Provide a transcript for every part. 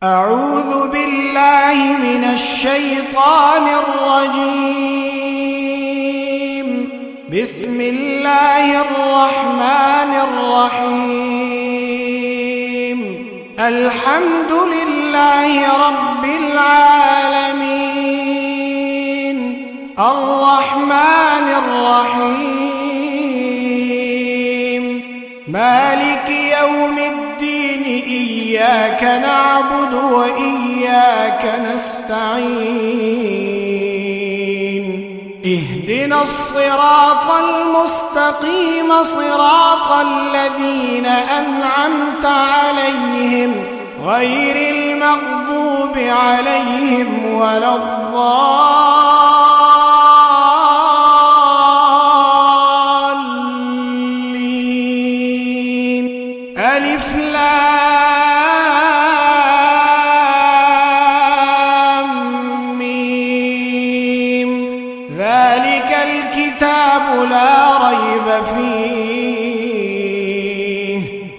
أعوذ بالله من الشيطان الرجيم. بسم الله الرحمن الرحيم. الحمد لله رب العالمين، الرحمن الرحيم، مالك يوم الدين، إياك نعبد وإياك نستعين. اهدنا الصراط المستقيم، صراط الذين أنعمت عليهم غير المغضوب عليهم ولا الضالين. ألف لام ميم. ذلك الكتاب لا ريب فيه،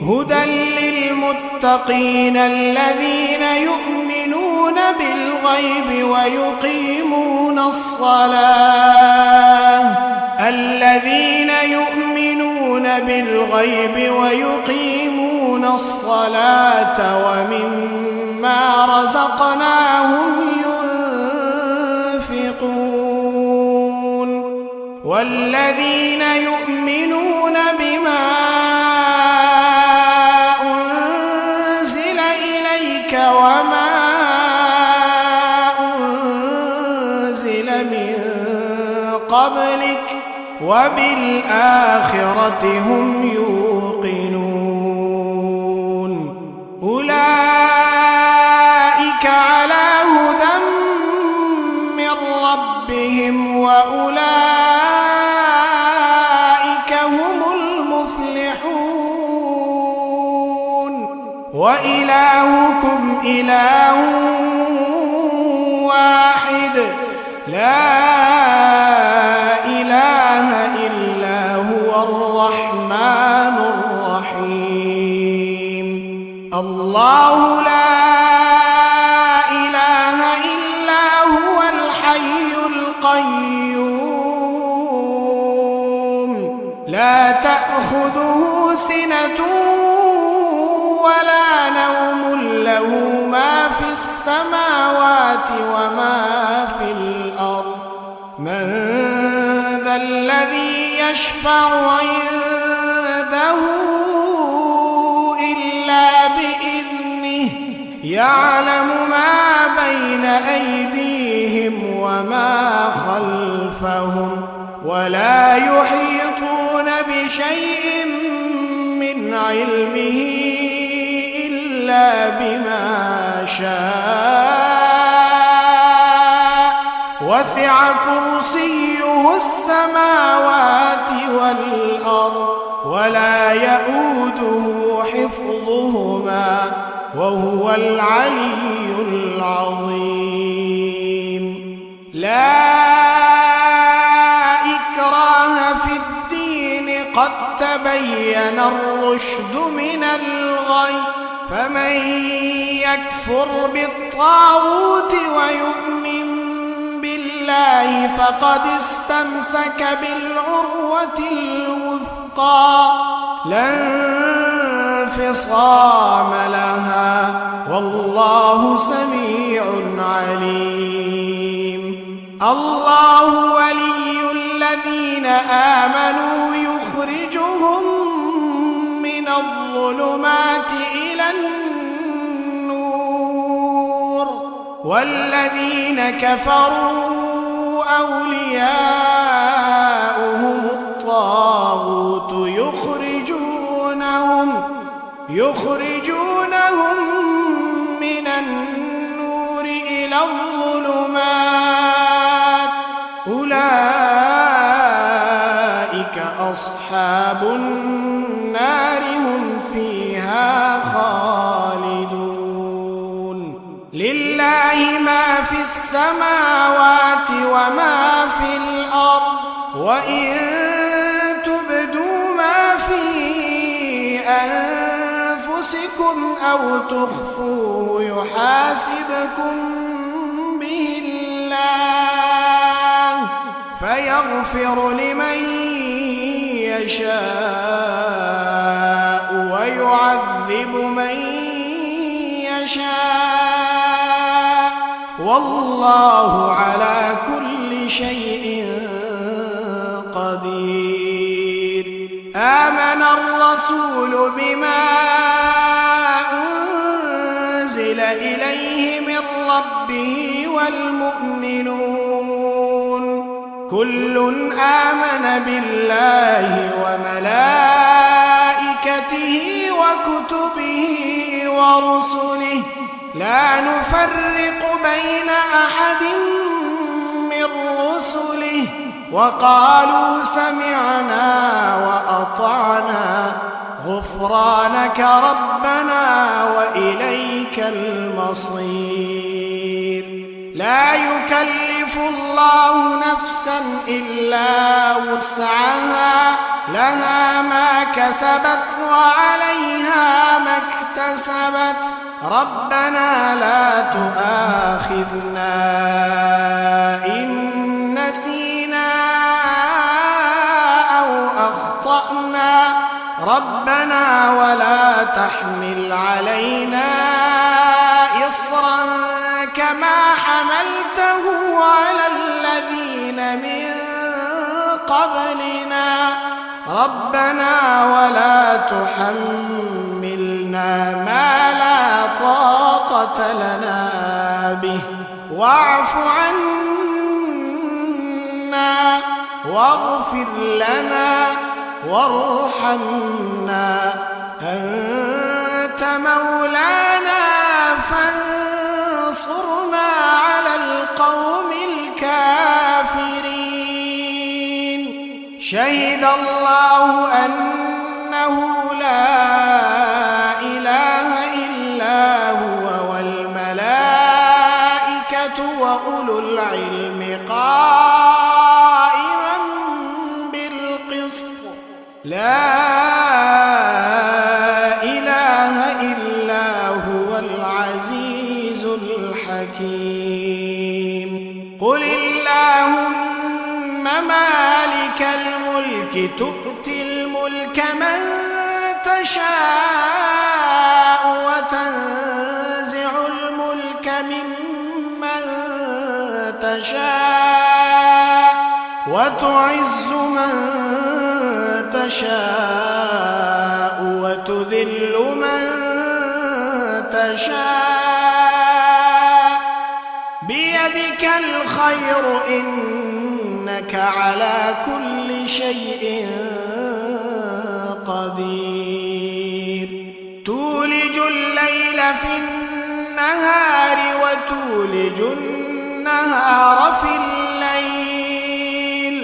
هدى للمتقين الذين يؤمنون بالغيب ويقيمون الصلاة، الذين يؤمنون بالغيب ويقيمون الصلاة ومما رزقناهم ينفقون، والذين يؤمنون بما أنزل إليك وما أنزل من قبلك وبالآخرة هم يوقنون. أولئك على هدى من ربهم وأولئك هم المفلحون. وإلهكم إله واحد، لا إله إلا هو الرحمن الرحيم. الله لا إله إلا هو الحي القيوم، لا تأخذه سنة ولا نوم، له ما في السماوات وما في الأرض. من ذا الذي يشفع عنده إلا بإذنه، يعلم ما بين أيديهم وما خلفهم، ولا يحيطون بشيء من علمه إلا بما شاء، وسع كرسيه السماوات والأرض، ولا يؤوده حفظهما، وهو العلي العظيم. لا إكراه في الدين، قد تبين الرشد من الغي، فمن يكفر بالطاغوت ويؤمن بالله فقد استمسك بالعروة الوثقى، لا انفصام لها، والله سميع عليم. الله ولي الذين آمنوا يخرجهم من الظلمات إلى النور، والذين كفروا أولياؤهم الطاغوت يخرجونهم من النور إلى الظلمات. أولئك أصحاب النار، هم فيها خالدون. لله ما في السماوات وما في الأرض، وإن تبدوا ما في أنفسكم أو تخفوه يحاسبكم به الله فيغفر لمن يشاء ويعذب من يشاء والله على كل شيء قدير. آمن الرسول بما أنزل إليه من ربه والمؤمنون كل آمن بالله وملائكته وكتبه ورسله لا نفرق بين أحد من رسله وقالوا سمعنا وأطعنا غفرانك ربنا وإليك المصير. لا يكلف الله نفسا إلا وسعها لها ما كسبت وعليها ما اكتسبت ربنا لا تؤاخذنا إن نسينا أو أخطأنا ربنا ولا تحمل علينا إصرا كما حملته على الذين من قبلنا ربنا ولا تحملنا ما لا طاقة لنا به واعف عنا واغفر لنا وارحمنا أنت مولانا فانصرنا على القوم الكافرين. شهد الله أنه لا إله إلا هو والملائكة وأولو العلم قائما بالقسط لا إله إلا هو العزيز الحكيم. قل اللهم مالك الملك تؤتي الملك من تشاء وتنزع الملك ممن تشاء وتعز من تشاء وتذل من تشاء بيدك الخير إنك على كل شيء قدير. تولج الليل في النهار وتولج النهار في الليل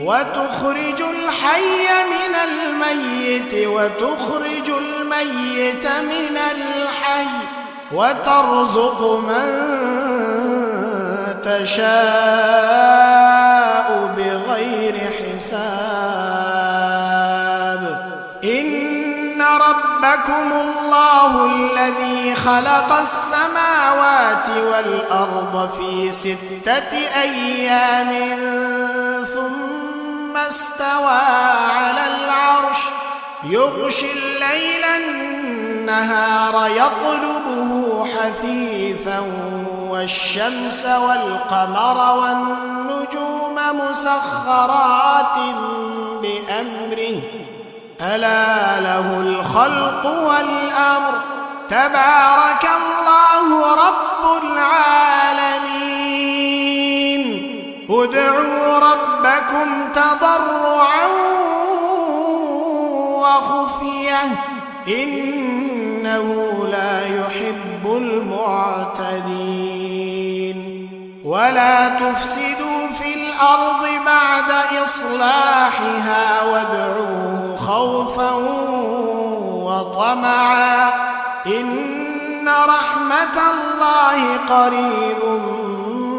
وتخرج الحي من الميت وتخرج الميت من الحي وترزق من تشاء بغير حساب. إن ربكم الله الذي خلق السماوات والأرض في 6 أيام ثم استوى على العرش يغشي الليل النهار يطلبه حثيثا والشمس والقمر والنجوم مسخرات بأمره ألا له الخلق والأمر تبارك الله رب العالمين. ادعوا ربكم تضرعا وخفية إنه لا يحب المعتدين. ولا تفسدوا في الأرض بعد إصلاحها وادعوه خوفا وطمعا إن رحمة الله قريب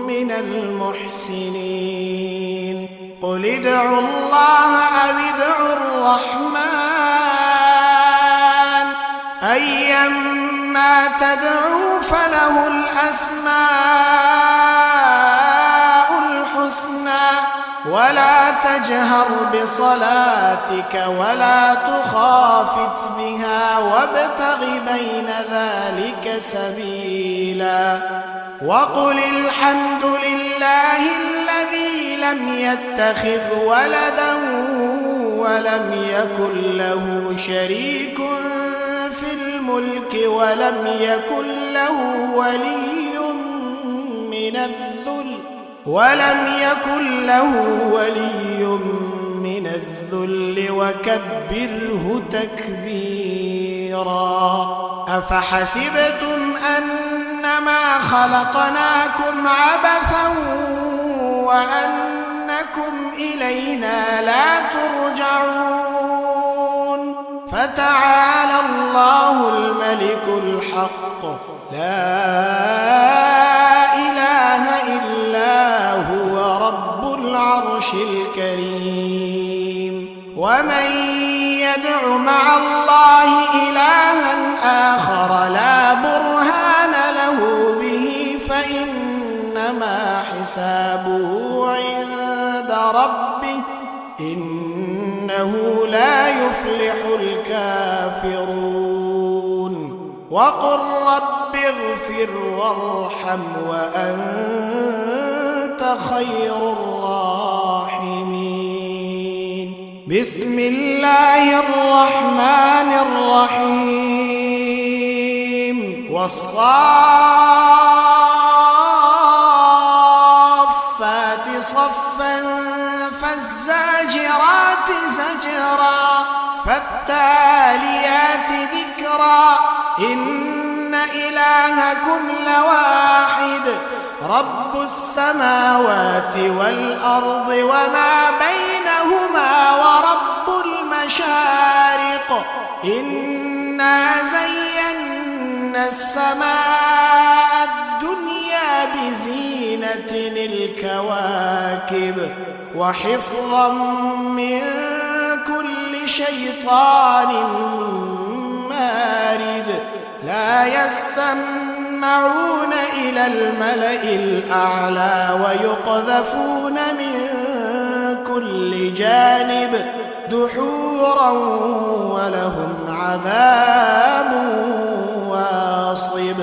من المحسنين. قل ادعوا الله أو ادعوا الرحمن أيما ما تدعو فله الأسماء الحسنى ولا تجهر بصلاتك ولا تخافت بها وابتغ بين ذلك سبيلا وقل الحمد لله الذي لم يتخذ ولدا ولم يكن له شريك في الملك ولم يكن له ولي من الذل وكبره تكبيرا أفحسبتم أنما خلقناكم عبثا وأنكم إلينا لا ترجعون فتعالى الله الملك الحق لا إله إلا هو رب العرش الكريم ومن يدع مع الله إلها آخر لا برهان له به فإنما حسابه عند ربه إنه لا يفلح الكافرون وقل رب اغفر وارحم وأنت خير الراحمين بسم الله الرحمن الرحيم والصافات صفا فالزاجرات زجرا فالتاليات ذكرا إن إلهكم لواحد رب السماوات والأرض وما بينهما ورب المشارق إنا زينا السماء الدنيا بزينة الكواكب وحفظا من كل شيطان مارد لا يسمعون إلى الملأ الأعلى ويقذفون من كل جانب دحورا ولهم عذاب واصب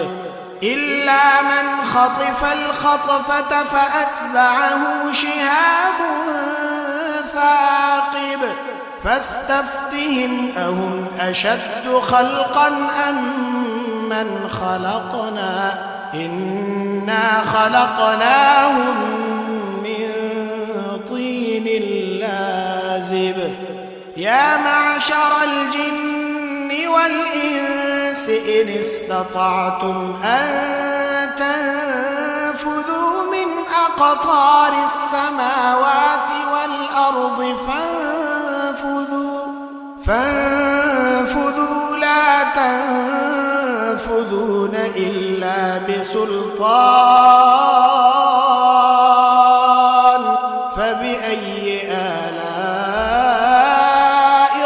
إلا من خطف الخطفة فأتبعه شهاب ثاقب فاستفتهم أهم أشد خلقا أم من خلقنا إنا خلقناهم من طين لازب يا معشر الجن والإنس إن استطعتم أن تنفذوا من أقطار السماوات والأرض فانفذوا لا تنفذون إلا بسلطان فبأي آلاء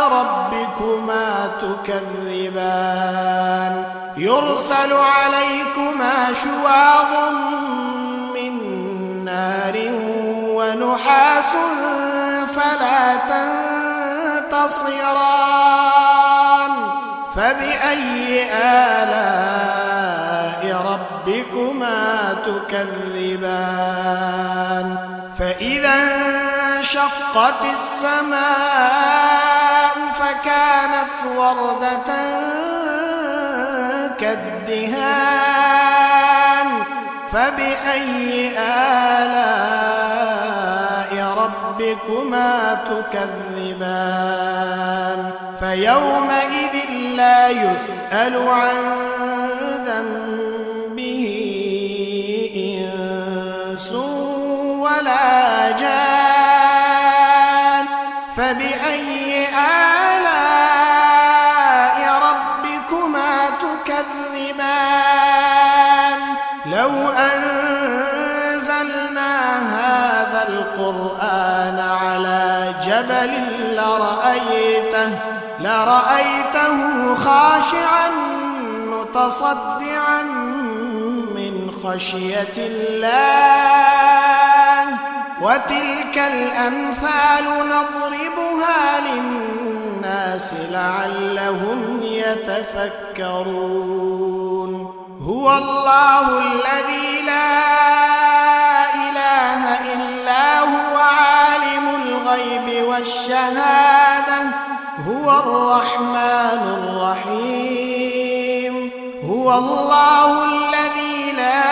ربكما تكذبان يرسل عليكما شواظ من نار ونحاس فلا تنتصران فبأي آلاء ربكما تكذبان فإذا انشقت السماء فكانت وردة كالدهان فبأي آلاء ربكما تكذبان فيومئذ لا يسأل عن ذنبه إنس ولا جان فبأي آلاء ربكما تكذبان لو أنزلنا هذا القرآن على جبل لرأيته خاشعا متصدعا من خشية الله وتلك الأمثال نضربها للناس لعلهم يتفكرون هو الله الذي لا إله إلا هو عالم الغيب والشهادة هو الرحمن الرحيم هو الله الذي لا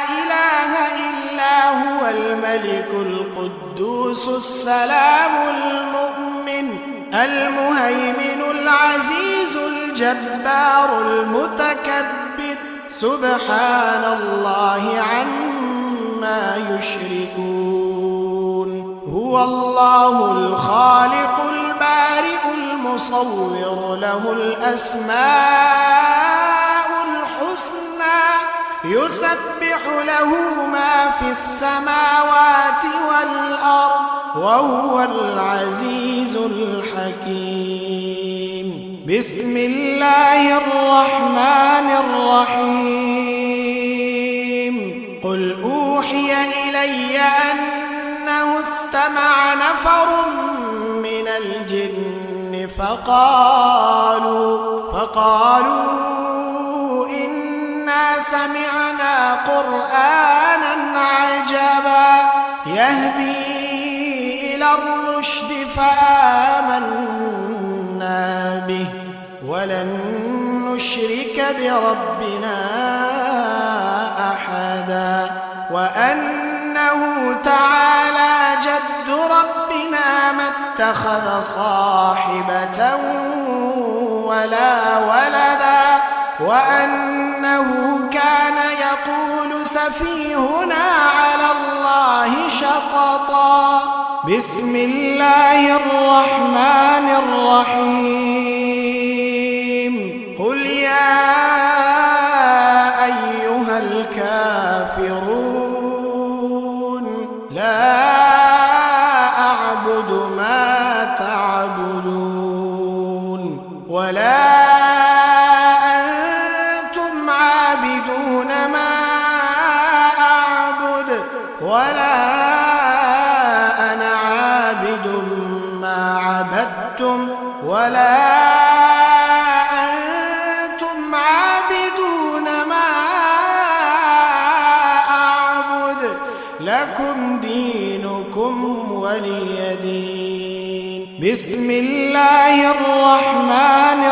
إله إلا هو الملك القدوس السلام المؤمن المهيمن العزيز الجبار المتكبر سبحان الله عما يشركون هو الله الخالق البارئ المصور له الأسماء الحسنى يسبح له ما في السماوات والأرض وهو العزيز الحكيم بسم الله الرحمن الرحيم قل أوحي إلي أنه استمع نفر من الجن فقالوا إنا سمعنا قرآنا عجبا يهدي إلى الرشد فآمنا به ولن نشرك بربنا أحدا وأنه تعالى جد ربنا ما اتخذ صاحبة ولا ولدا وأنه كان يقول سفيهنا على الله شططا بسم الله الرحمن الرحيم قل يا أيها الكافرون لا أعبد ما تعبدون ولا أنتم عابدون ما أعبد ولا أنا عابد ما عبدتم ولا أنتم عابدون ما أعبد لكم دينكم ولي دين بسم الله الرحمن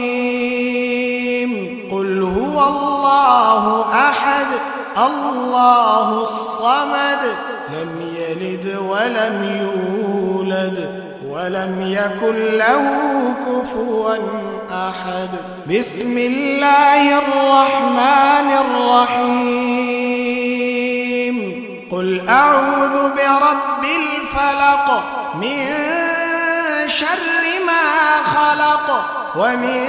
الرحيم قل هو الله أحد الله الصمد لم يلد ولم يولد ولم يكن له كفوا أحد بسم الله الرحمن الرحيم قل أعوذ برب الفلق من شر ما خلق ومن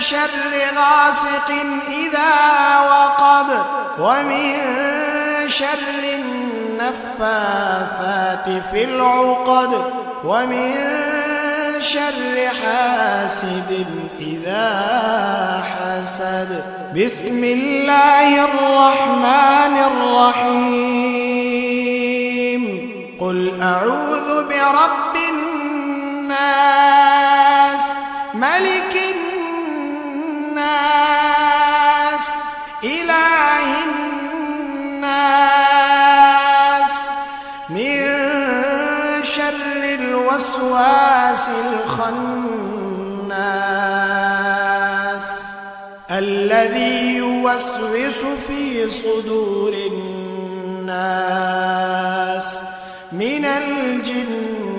شر غاسق إذا وقب ومن شر النفاثات في العقد ومن شر حاسد إذا حسد بسم الله الرحمن الرحيم قل أعوذ برب الناس ملك الناس إله الناس من شر الوسواس الخناس الذي يوسوس في صدور الناس من الجن